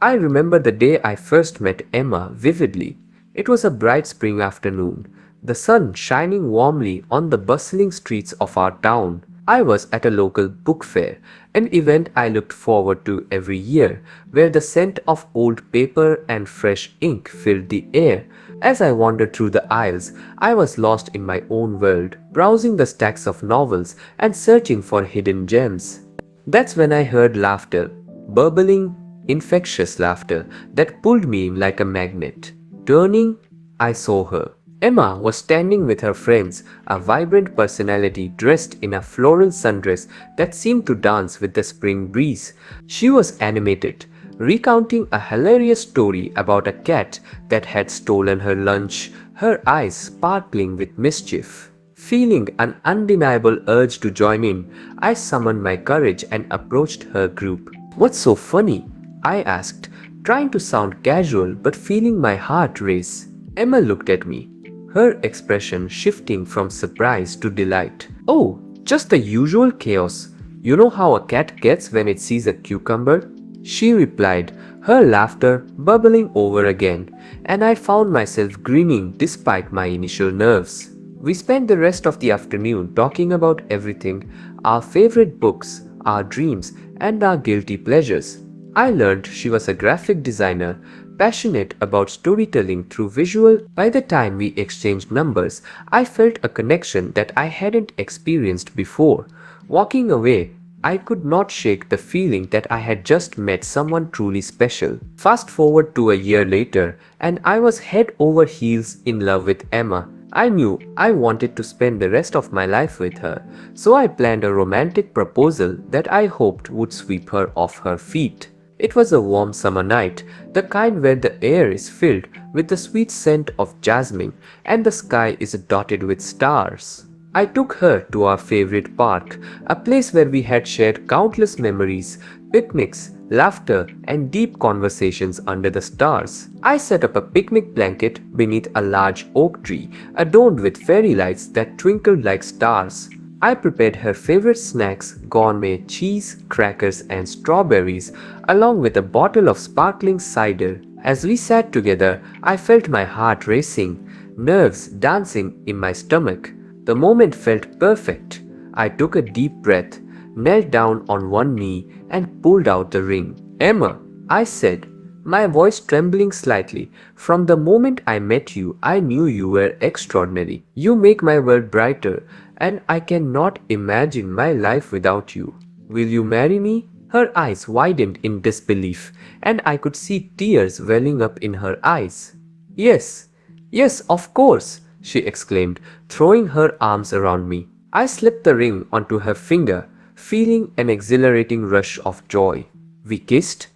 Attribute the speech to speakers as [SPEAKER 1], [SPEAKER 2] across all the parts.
[SPEAKER 1] I remember the day I first met Emma vividly. It was a bright spring afternoon, the sun shining warmly on the bustling streets of our town. I was at a local book fair, an event I looked forward to every year, where the scent of old paper and fresh ink filled the air. As I wandered through the aisles, I was lost in my own world, browsing the stacks of novels and searching for hidden gems. That's when I heard laughter, burbling, infectious laughter that pulled me in like a magnet. Turning, I saw her. Emma was standing with her friends, a vibrant personality dressed in a floral sundress that seemed to dance with the spring breeze. She was animated, recounting a hilarious story about a cat that had stolen her lunch, her eyes sparkling with mischief. Feeling an undeniable urge to join in, I summoned my courage and approached her group. "What's so funny?" I asked, trying to sound casual but feeling my heart race. Emma looked at me, her expression shifting from surprise to delight. "Oh, just the usual chaos. You know how a cat gets when it sees a cucumber?" She replied, her laughter bubbling over again, and I found myself grinning despite my initial nerves. We spent the rest of the afternoon talking about everything, our favorite books, our dreams, and our guilty pleasures. I learned she was a graphic designer, passionate about storytelling through visual. By the time we exchanged numbers, I felt a connection that I hadn't experienced before. Walking away, I could not shake the feeling that I had just met someone truly special. Fast forward to a year later, and I was head over heels in love with Emma. I knew I wanted to spend the rest of my life with her, so I planned a romantic proposal that I hoped would sweep her off her feet. It was a warm summer night, the kind where the air is filled with the sweet scent of jasmine and the sky is dotted with stars. I took her to our favorite park, a place where we had shared countless memories, picnics, laughter, and deep conversations under the stars. I set up a picnic blanket beneath a large oak tree, adorned with fairy lights that twinkled like stars. I prepared her favorite snacks, gourmet cheese, crackers, and strawberries, along with a bottle of sparkling cider. As we sat together, I felt my heart racing, nerves dancing in my stomach. The moment felt perfect. I took a deep breath, knelt down on one knee, and pulled out the ring. "Emma," I said, my voice trembling slightly. "From the moment I met you, I knew you were extraordinary. You make my world brighter, and I cannot imagine my life without you. Will you marry me?" Her eyes widened in disbelief, and I could see tears welling up in her eyes. "Yes, yes, of course," she exclaimed, throwing her arms around me. I slipped the ring onto her finger, feeling an exhilarating rush of joy. We kissed,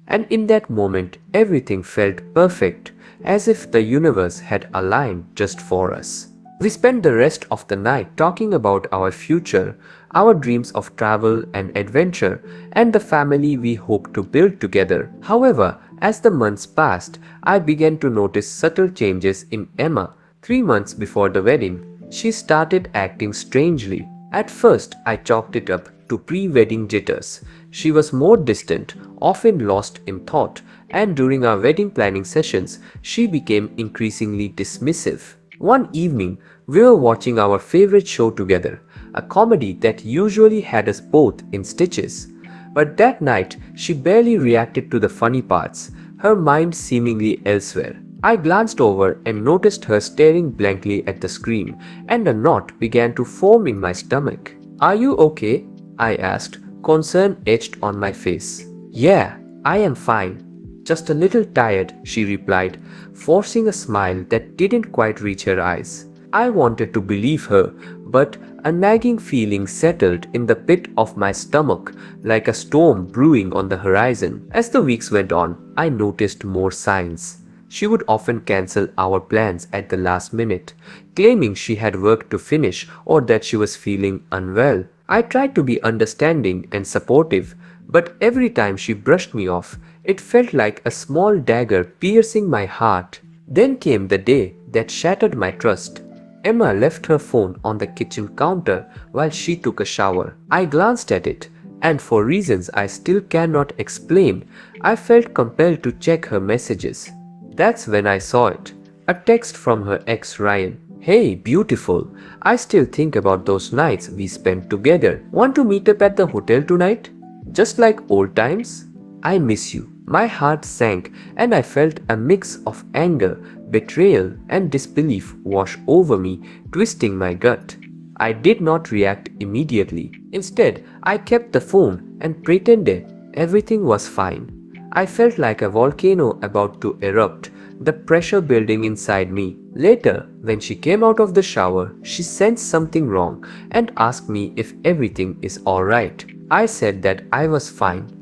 [SPEAKER 1] and in that moment everything felt perfect, as if the universe had aligned just for us. We spent the rest of the night talking about our future, our dreams of travel and adventure, and the family we hoped to build together. However, as the months passed, I began to notice subtle changes in Emma. 3 months before the wedding, she started acting strangely. At first, I chalked it up to pre-wedding jitters. She was more distant, often lost in thought, and during our wedding planning sessions, she became increasingly dismissive. One evening, we were watching our favorite show together, a comedy that usually had us both in stitches. But that night, she barely reacted to the funny parts, her mind seemingly elsewhere. I glanced over and noticed her staring blankly at the screen, and a knot began to form in my stomach. "Are you okay?" I asked, concern etched on my face. "Yeah, I am fine. Just a little tired," she replied, forcing a smile that didn't quite reach her eyes. I wanted to believe her, but a nagging feeling settled in the pit of my stomach like a storm brewing on the horizon. As the weeks went on, I noticed more signs. She would often cancel our plans at the last minute, claiming she had work to finish or that she was feeling unwell. I tried to be understanding and supportive, but every time she brushed me off, it felt like a small dagger piercing my heart. Then came the day that shattered my trust. Emma left her phone on the kitchen counter while she took a shower. I glanced at it, and for reasons I still cannot explain, I felt compelled to check her messages. That's when I saw it. A text from her ex Ryan. Hey, beautiful. I still think about those nights we spent together. Want to meet up at the hotel tonight? Just like old times? I miss you. My heart sank and I felt a mix of anger, betrayal, and disbelief wash over me, twisting my gut. I did not react immediately. Instead, I kept the phone and pretended everything was fine. I felt like a volcano about to erupt, the pressure building inside me. Later, when she came out of the shower, she sensed something wrong and asked me if everything is alright. I said that I was fine.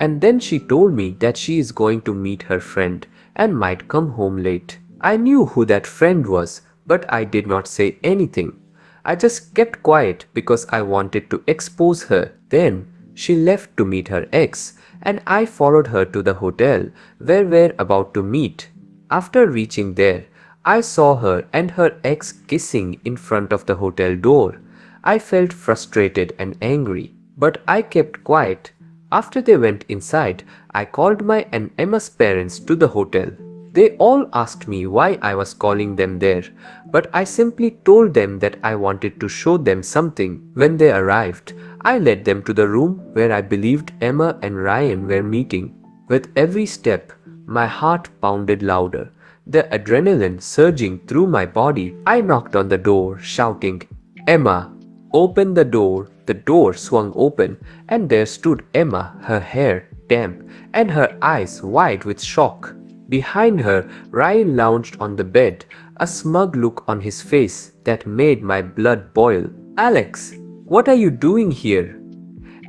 [SPEAKER 1] And then she told me that she is going to meet her friend and might come home late. I knew who that friend was, but I did not say anything. I just kept quiet because I wanted to expose her. Then she left to meet her ex, and I followed her to the hotel where we were about to meet. After reaching there, I saw her and her ex kissing in front of the hotel door. I felt frustrated and angry, but I kept quiet. After they went inside, I called my and Emma's parents to the hotel. They all asked me why I was calling them there, but I simply told them that I wanted to show them something. When they arrived, I led them to the room where I believed Emma and Ryan were meeting. With every step, my heart pounded louder, the adrenaline surging through my body. I knocked on the door, shouting, "Emma, open the door." The door swung open, and there stood Emma, her hair damp and her eyes wide with shock. Behind her, Ryan lounged on the bed, a smug look on his face that made my blood boil. "Alex, what are you doing here?"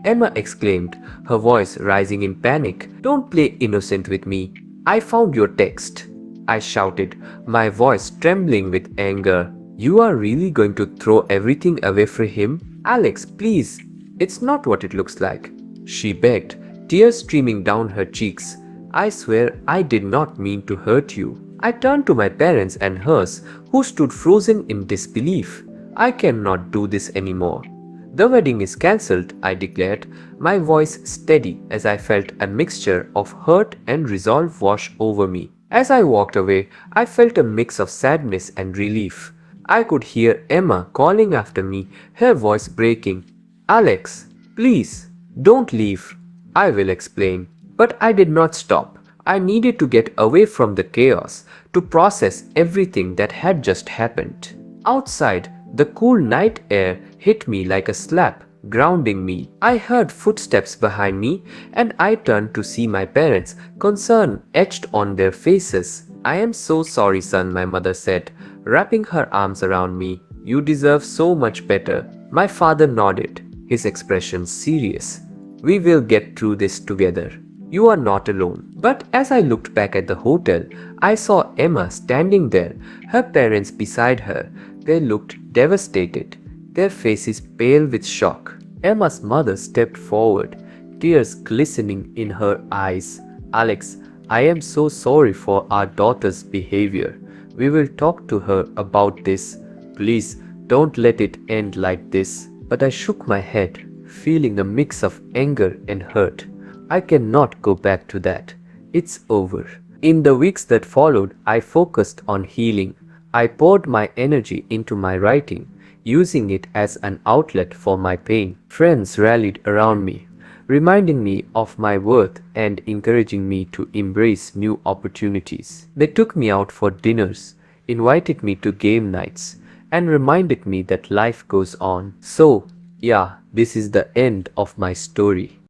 [SPEAKER 1] Emma exclaimed, her voice rising in panic. "Don't play innocent with me. I found your text," I shouted, my voice trembling with anger. "You are really going to throw everything away for him? Alex, please. It's not what it looks like," she begged, tears streaming down her cheeks. "I swear I did not mean to hurt you." I turned to my parents and hers, who stood frozen in disbelief. "I cannot do this anymore." "The wedding is cancelled," I declared, my voice steady as I felt a mixture of hurt and resolve wash over me. As I walked away, I felt a mix of sadness and relief. I could hear Emma calling after me, her voice breaking. "Alex, please, don't leave. I will explain." But I did not stop. I needed to get away from the chaos, to process everything that had just happened. Outside, the cool night air hit me like a slap, grounding me. I heard footsteps behind me, and I turned to see my parents, concern etched on their faces. "I am so sorry, son," my mother said, wrapping her arms around me. "You deserve so much better." My father nodded, his expression serious. "We will get through this together. You are not alone." But as I looked back at the hotel, I saw Emma standing there, her parents beside her. They looked devastated, their faces pale with shock. Emma's mother stepped forward, tears glistening in her eyes. "Alex, I am so sorry for our daughter's behavior. We will talk to her about this. Please, don't let it end like this." But I shook my head, feeling a mix of anger and hurt. I cannot go back to that. It's over. In the weeks that followed, I focused on healing. I poured my energy into my writing, using it as an outlet for my pain. Friends rallied around me, reminding me of my worth and encouraging me to embrace new opportunities. They took me out for dinners, invited me to game nights, and reminded me that life goes on. So, yeah, this is the end of my story.